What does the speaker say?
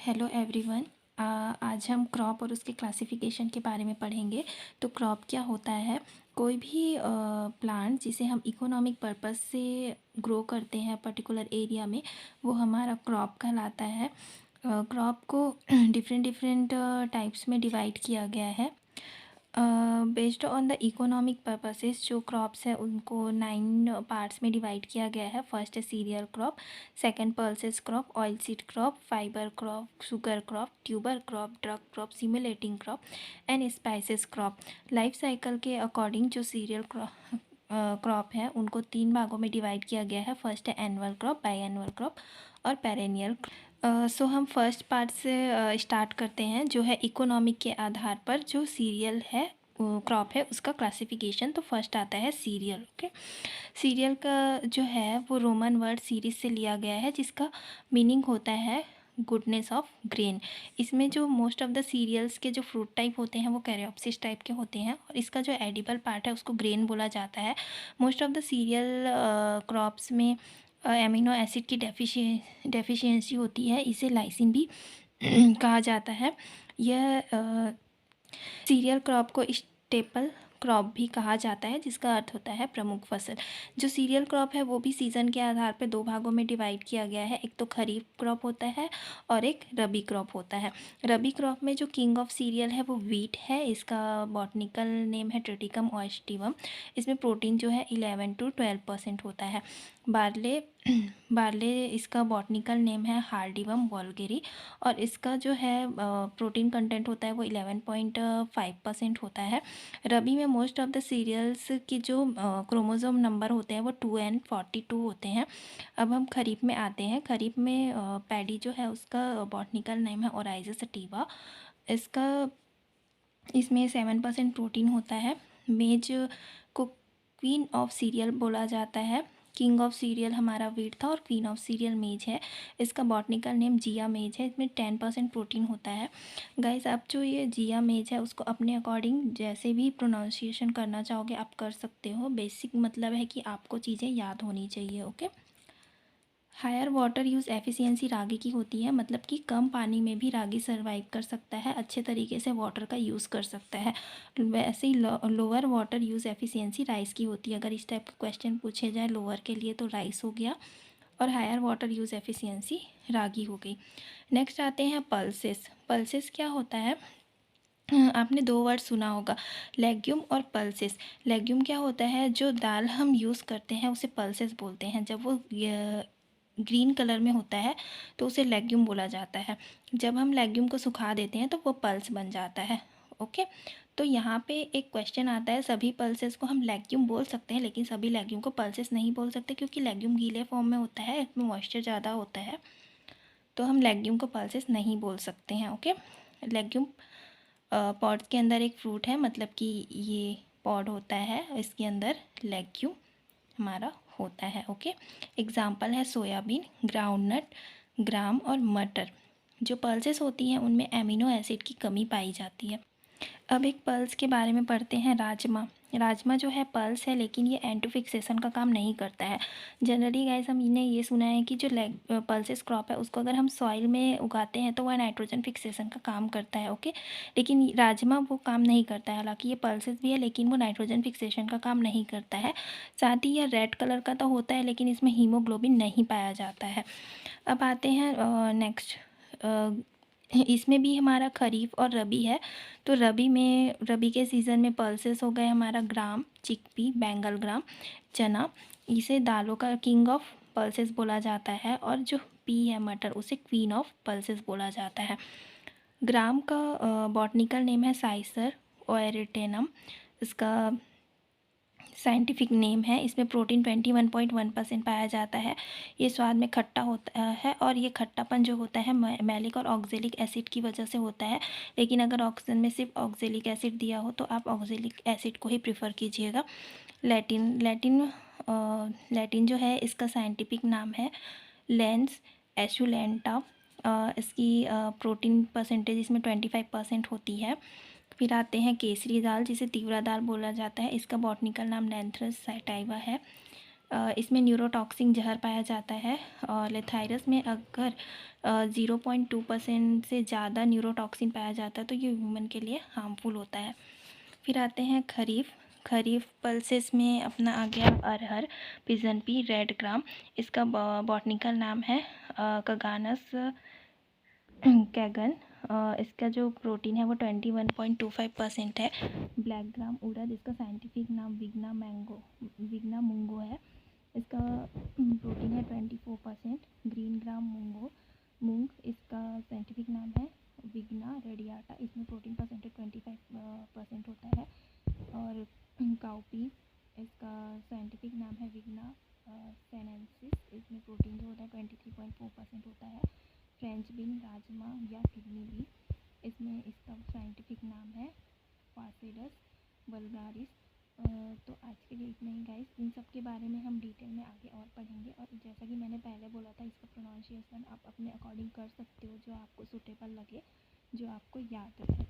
Hello everyone. आज हम crop और उसके क्लासिफिकेशन के बारे में पढ़ेंगे। तो क्रॉप क्या होता है? कोई भी प्लांट जिसे हम इकोनॉमिक पर्पस से ग्रो करते हैं पर्टिकुलर एरिया में, वो हमारा क्रॉप कहलाता है। क्रॉप को डिफरेंट डिफरेंट टाइप्स में डिवाइड किया गया है। Based on the economic purposes जो क्रॉप्स है उनको 9 पार्ट्स में डिवाइड किया गया है। फर्स्ट है cereal crop, second pulses crop, oil seed crop, fibre crop, sugar crop, tuber crop, drug crop, simulating crop and spices crop. Life cycle के according जो सीरियल क्रॉप है उनको 3 भागों में डिवाइड किया गया है। फर्स्ट है annual crop, by annual crop और पेरेनियल। सो हम फर्स्ट पार्ट से स्टार्ट करते हैं, जो है इकोनॉमिक के आधार पर जो सीरियल है क्रॉप है उसका क्लासिफिकेशन। तो फर्स्ट आता है सीरियल। ओके, सीरियल का जो है वो रोमन वर्ड सीरीज से लिया गया है, जिसका मीनिंग होता है गुडनेस ऑफ ग्रेन। इसमें जो मोस्ट ऑफ द सीरियल्स के जो फ्रूट टाइप होते हैं वो कैरियोप्सिस टाइप के होते हैं, और इसका जो एडिबल पार्ट है उसको ग्रेन बोला जाता है। Most of the cereal crops में एमिनो एसिड की डेफिशिएंसी होती है, इसे लाइसिन भी कहा जाता है। यह सीरियल क्रॉप को स्टेपल क्रॉप भी कहा जाता है, जिसका अर्थ होता है प्रमुख फसल। जो सीरियल क्रॉप है वो भी सीज़न के आधार पर 2 भागों में डिवाइड किया गया है। एक तो खरीफ क्रॉप होता है और एक रबी क्रॉप होता है। रबी क्रॉप में जो किंग ऑफ सीरियल है वो वीट है। इसका बॉटनिकल नेम है ट्रिटिकम ऑयस्टिवम। इसमें प्रोटीन जो है 11 to 12% होता है। बार्ले बार्ले इसका बॉटनिकल नेम है हार्डिवम वॉल्गेरी, और इसका जो है प्रोटीन कंटेंट होता है वो 11.5% होता है। रबी में मोस्ट ऑफ द सीरियल्स की जो क्रोमोसोम नंबर होते हैं वो 2n42 होते हैं। अब हम खरीफ में आते हैं। खरीफ में पैडी जो है उसका बॉटनिकल नेम है ओराइज़ा सटिवा। इसका इसमें 7% प्रोटीन होता है। मेज को क्वीन ऑफ सीरियल बोला जाता है। किंग ऑफ सीरियल हमारा वीट था और क्वीन ऑफ सीरियल मेज है। इसका बॉटनिकल नेम जिया मेज है। इसमें 10% प्रोटीन होता है। गाइस, आप जो ये जिया मेज है उसको अपने अकॉर्डिंग जैसे भी प्रोनाउंसिएशन करना चाहोगे आप कर सकते हो। बेसिक मतलब है कि आपको चीज़ें याद होनी चाहिए। Okay, higher water use efficiency ragi की होती है, मतलब कि कम पानी में भी रागी सर्वाइव कर सकता है, अच्छे तरीके से वाटर का यूज़ कर सकता है। वैसे ही lower water use efficiency rice की होती है। अगर इस टाइप का क्वेश्चन पूछे जाए लोअर के लिए तो राइस हो गया, और हायर वाटर यूज़ एफिशिएंसी रागी हो गई। नेक्स्ट आते हैं पल्सेस। पल्सेस क्या होता है? आपने 2 वर्ड सुना होगा, लेग्यूम और पल्सेस। लेग्यूम क्या होता है? जो दाल हम यूज़ करते हैं उसे पल्सेस बोलते हैं। जब वो ग्रीन कलर में होता है तो उसे लेग्यूम बोला जाता है। जब हम लेग्यूम को सुखा देते हैं तो वो पल्स बन जाता है। ओके, तो यहाँ पे एक क्वेश्चन आता है, सभी पल्सेस को हम लेग्यूम बोल सकते हैं लेकिन सभी लेग्यूम को पल्सेस नहीं बोल सकते, क्योंकि लेग्यूम गीले फॉर्म में होता है, इसमें मॉइस्चर ज़्यादा होता है, तो हम लेग्यूम को पल्सेस नहीं बोल सकते हैं। ओके, लेग्यूम पॉड के अंदर एक फ्रूट है, मतलब कि ये पॉड होता है, इसके अंदर लेग्यूम हमारा होता है। ओके, एग्जाम्पल है सोयाबीन, ग्राउंडनट, ग्राम और मटर। जो पल्सेस होती हैं उनमें एमिनो एसिड की कमी पाई जाती है। अब एक पल्स के बारे में पढ़ते हैं, राजमा। राजमा जो है पल्स है, लेकिन ये एंटो फिक्सेशन का काम नहीं करता है। जनरली गाइस हमने ये सुना है कि जो पल्सेस क्रॉप है उसको अगर हम सॉइल में उगाते हैं तो वह नाइट्रोजन फिक्सेशन का काम करता है। ओके, लेकिन राजमा वो काम नहीं करता है। हालांकि ये पल्सेस भी है लेकिन वो नाइट्रोजन फिक्सेशन का काम नहीं करता है। साथ ही यह रेड कलर का तो होता है लेकिन इसमें हीमोग्लोबिन नहीं पाया जाता है। अब आते हैं नेक्स्ट, इसमें भी हमारा खरीफ और रबी है। तो रबी के सीज़न में पल्सेस हो गए हमारा ग्राम, चिकपी, बेंगल ग्राम, चना। इसे दालों का किंग ऑफ पल्सेस बोला जाता है, और जो पी है मटर उसे क्वीन ऑफ पल्सेस बोला जाता है। ग्राम का बॉटनिकल नेम है साइसर ओएरिटेनम। इसका साइंटिफिक नेम है। इसमें प्रोटीन 21.1% पाया जाता है। ये स्वाद में खट्टा होता है, और ये खट्टापन जो होता है मैलिक और ऑक्जेलिक एसिड की वजह से होता है। लेकिन अगर ऑक्सीजन में सिर्फ ऑक्जेलिक एसिड दिया हो तो आप ऑक्जेलिक एसिड को ही प्रेफर कीजिएगा। लैटिन लैटिन लैटिन जो है इसका साइंटिफिक नाम है लेंस एशुलेंटा। इसकी प्रोटीन परसेंटेज इसमें 25% होती है। फिर आते हैं केसरी दाल, जिसे तीवरा दाल बोला जाता है। इसका बॉटनिकल नाम नैंथरस सैटाइवा है। इसमें न्यूरोटॉक्सिन जहर पाया जाता है। और लेथाइरस में अगर 0.2% से ज़्यादा न्यूरोटॉक्सिन पाया जाता है तो ये ह्यूमन के लिए हार्मफुल होता है। फिर आते हैं खरीफ। खरीफ पल्सेस में अपना आ गया अरहर, पिजन पी, रेड ग्राम। इसका बॉटनिकल नाम है कगानस कैगन। इसका जो प्रोटीन है वो 21.25% है। ब्लैक ग्राम उड़द, इसका साइंटिफिक नाम विग्ना मुंगो है। इसका प्रोटीन है 24%। ग्रीन ग्राम मूंग, इसका साइंटिफिक नाम है विग्ना रेडियाटा। इसमें प्रोटीन परसेंटेज 25% होता है। और काउपी, इसका साइंटिफिक नाम है विग्ना सेनेंसिस। इसमें प्रोटीन जो होता है 23.4% होता है। फ्रेंच बीन, राजमा या किडनी बीन, इसमें इसका साइंटिफिक नाम है फासेडस वल्गारिस। तो आज के लिए इतना ही गाइस। इन सब के बारे में हम डिटेल में आगे और पढ़ेंगे। और जैसा कि मैंने पहले बोला था, इसका प्रोनाउंसिएशन आप अपने अकॉर्डिंग कर सकते हो, जो आपको सूटेबल लगे, जो आपको याद रहे।